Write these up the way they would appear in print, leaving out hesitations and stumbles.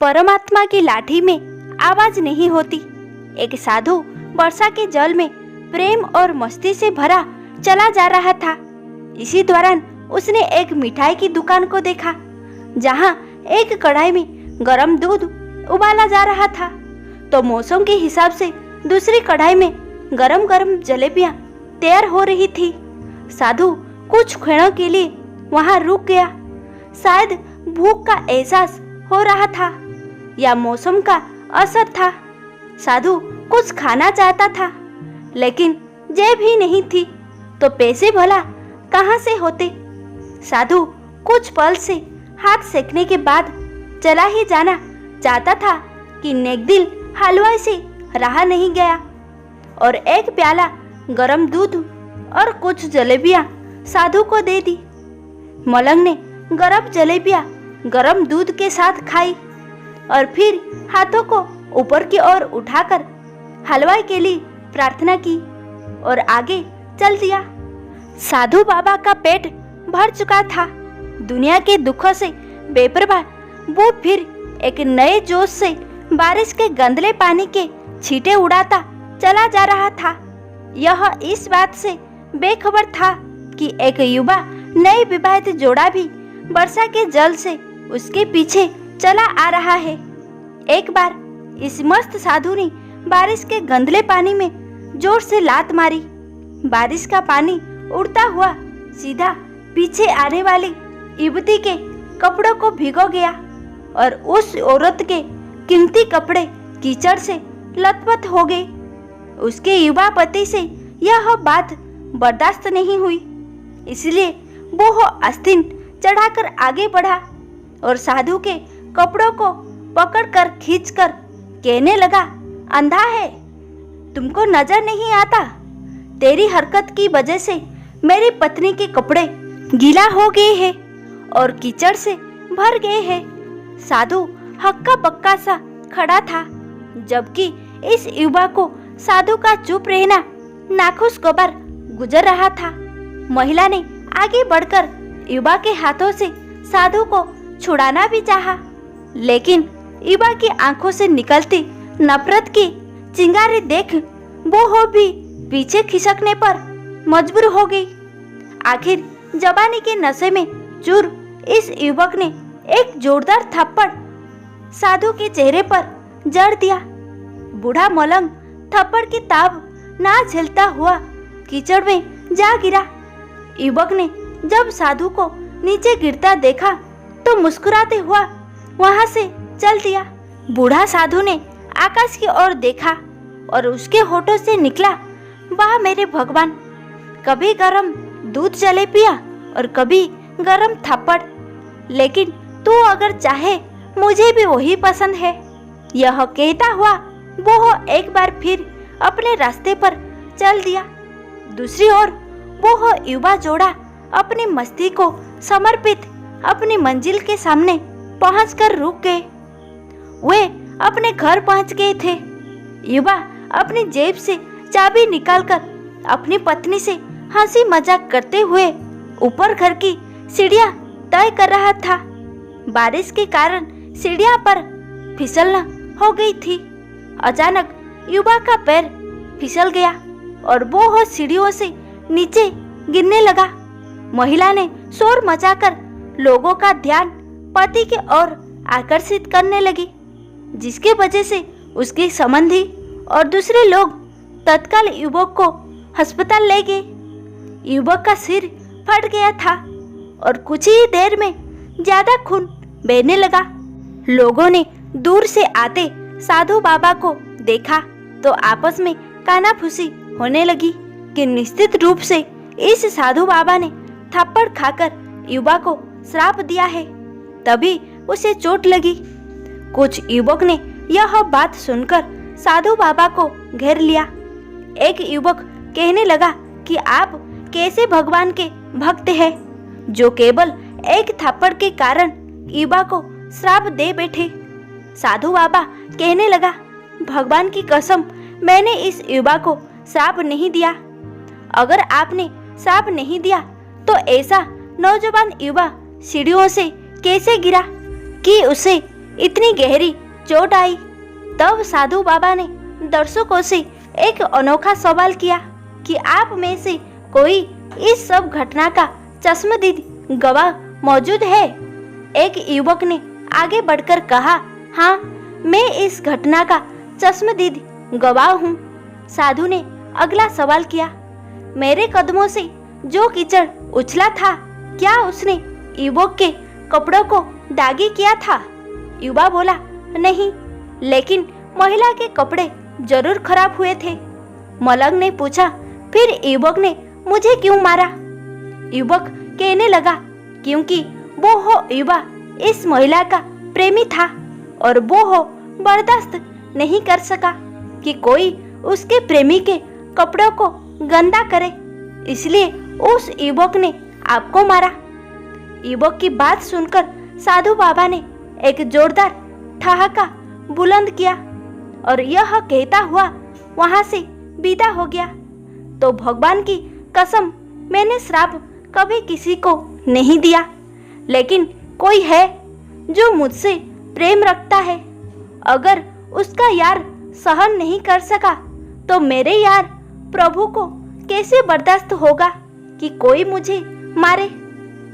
परमात्मा की लाठी में आवाज नहीं होती। एक साधु वर्षा के जल में प्रेम और मस्ती से भरा चला जा रहा था। इसी दौरान उसने एक मिठाई की दुकान को देखा, जहां एक कढ़ाई में गरम दूध उबाला जा रहा था, तो मौसम के हिसाब से दूसरी कढ़ाई में गरम गरम जलेबियां तैयार हो रही थी। साधु कुछ क्षणों के लिए वहां रुक गया। शायद भूख का एहसास हो रहा था या मौसम का असर था। साधु कुछ खाना चाहता था, लेकिन जेब ही नहीं थी, तो पैसे भला कहां से होते। साधु कुछ पल से हाथ सेकने के बाद चला ही जाना चाहता था कि नेकदिल हलवाई से रहा नहीं गया और एक प्याला गरम दूध और कुछ जलेबियां साधु को दे दी। मलंग ने गरम जलेबियां गरम दूध के साथ खाई और फिर हाथों को ऊपर की ओर उठाकर हलवाई के लिए प्रार्थना की और आगे चल दिया। साधु बाबा का पेट भर चुका था। दुनिया के दुखों से बेपरवाह वो फिर एक नए जोश से बारिश के गंदले पानी के छींटे उड़ाता चला जा रहा था। यह इस बात से बेखबर था कि एक युवा नए विवाहित जोड़ा भी वर्षा के जल से उसके पीछे चला आ रहा है। एक बार इस मस्त साधु ने बारिश के गंदले पानी में जोर से लात मारी। बारिश का पानी उड़ता हुआ सीधा पीछे आने वाली युवती के कपड़ों को भिगो गया और उस औरत के कीमती कपड़े कीचड़ से लथपथ हो गए। उसके युवा पति से यह बात बर्दाश्त नहीं हुई, इसलिए वो आस्तीन चढ़ाकर आगे बढ़ा और साधु के कपड़ों को पकड़कर खींचकर कहने लगा, अंधा है, तुमको नजर नहीं आता? तेरी हरकत की वजह से मेरी पत्नी के कपड़े गीला हो गए हैं और कीचड़ से भर गए हैं। साधु हक्का बक्का सा खड़ा था, जबकि इस युवा को साधु का चुप रहना नाखुशगवार गुजर रहा था। महिला ने आगे बढ़कर युवा के हाथों से साधु को छुड़ाना भी चाहा, लेकिन युवा की आंखों से निकलती नफरत की चिंगारी देख वो भी पीछे खिसकने पर मजबूर हो गई। आखिर जवानी के नशे में चूर इस युवक ने एक जोरदार थप्पड़ साधु के चेहरे पर जड़ दिया। बूढ़ा मलंग थप्पड़ की ताब ना झेलता हुआ कीचड़ में जा गिरा। युवक ने जब साधु को नीचे गिरता देखा तो मुस्कुराते हुआ वहां से चल दिया। बूढ़ा साधु ने आकाश की ओर देखा और उसके होठों से निकला, वाह मेरे भगवान, कभी गरम दूध जलेबियां और कभी गरम थप्पड़, लेकिन तू अगर चाहे मुझे भी वही पसंद है। यह कहता हुआ वो एक बार फिर अपने रास्ते पर चल दिया। दूसरी ओर वो युवा जोड़ा अपनी मस्ती को समर्पित अपनी मंजिल के सामने पहुंचकर रुक गए। वे अपने घर पहुंच गए थे। युवा अपनी जेब से चाबी निकालकर अपनी पत्नी से हंसी मजाक करते हुए ऊपर घर की सीढ़ियां तय कर रहा था। बारिश के कारण सीढ़ियां पर फिसलना हो गई थी। अचानक युवा का पैर फिसल गया और वो सीढ़ियों से नीचे गिरने लगा। महिला ने शोर मचाकर लोगों का ध्यान पति की ओर आकर्षित करने लगी, जिसके वजह से उसके संबंधी और दूसरे लोग तत्काल युवक को अस्पताल ले गए। युवक का सिर फट गया था और कुछ ही देर में ज्यादा खून बहने लगा। लोगों ने दूर से आते साधु बाबा को देखा तो आपस में कानाफूसी होने लगी कि निश्चित रूप से इस साधु बाबा ने थप्पड़ खाकर युवा को श्राप दिया है, तभी उसे चोट लगी। कुछ युवक ने यह बात सुनकर साधु बाबा को घेर लिया। एक युवक कहने लगा कि आप कैसे भगवान के भक्त हैं, जो केवल एक थप्पड़ के कारण युवा को श्राप दे बैठे। साधु बाबा कहने लगा, भगवान की कसम, मैंने इस युवा को श्राप नहीं दिया। अगर आपने श्राप नहीं दिया तो ऐसा नौजवान युवा सीढ़ियों से कैसे गिरा कि उसे इतनी गहरी चोट आई। तब साधु बाबा ने दर्शकों से एक अनोखा सवाल किया कि आप में से कोई इस सब घटना का चश्मदीद गवाह मौजूद है। एक युवक ने आगे बढ़कर कहा, हाँ, मैं इस घटना का चश्मदीद गवाह हूँ। साधु ने अगला सवाल किया, मेरे कदमों से जो कीचड़ उछला था, क्या उसने युवक के कपड़ों को दागी किया था? युवा बोला, नहीं, लेकिन महिला के कपड़े जरूर खराब हुए थे। मलंग ने पूछा, फिर युवक ने मुझे क्यों मारा? युवक कहने लगा, क्योंकि वो युवा इस महिला का प्रेमी था और वो बर्दाश्त नहीं कर सका कि कोई उसके प्रेमी के कपड़ों को गंदा करे, इसलिए उस युवक ने आपको मारा। युवक की बात सुनकर साधु बाबा ने एक जोरदार ठहाका बुलंद किया और यह कहता हुआ वहां से विदा हो गया। तो भगवान की कसम, मैंने श्राप कभी किसी को नहीं दिया, लेकिन कोई है जो मुझसे प्रेम रखता है। अगर उसका यार सहन नहीं कर सका तो मेरे यार प्रभु को कैसे बर्दाश्त होगा कि कोई मुझे मारे?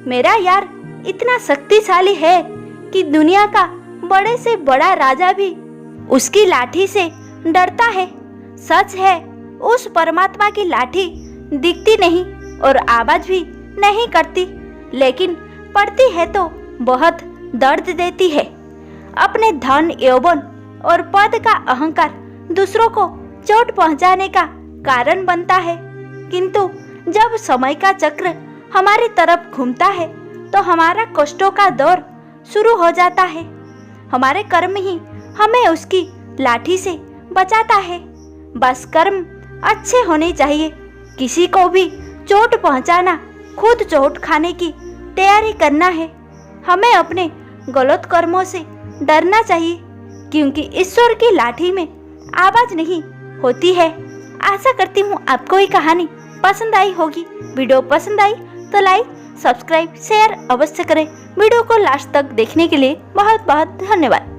मेरा यार इतना शक्तिशाली है कि दुनिया का बड़े से बड़ा राजा भी उसकी लाठी से डरता है। सच है, उस परमात्मा की लाठी दिखती नहीं और आवाज भी नहीं करती, लेकिन पड़ती है तो बहुत दर्द देती है। अपने धन, यौवन और पद का अहंकार दूसरों को चोट पहुंचाने का कारण बनता है, किंतु जब समय का चक्र हमारी तरफ घूमता है तो हमारा कष्टों का दौर शुरू हो जाता है। हमारे कर्म ही हमें उसकी लाठी से बचाता है। बस कर्म अच्छे होने चाहिए। किसी को भी चोट पहुंचाना, खुद चोट खाने की तैयारी करना है। हमें अपने गलत कर्मों से डरना चाहिए, क्योंकि ईश्वर की लाठी में आवाज नहीं होती है। आशा करती हूँ आपको ये कहानी पसंद आई होगी। वीडियो पसंद आई तो लाइक, सब्सक्राइब, शेयर अवश्य करें। वीडियो को लास्ट तक देखने के लिए बहुत बहुत धन्यवाद।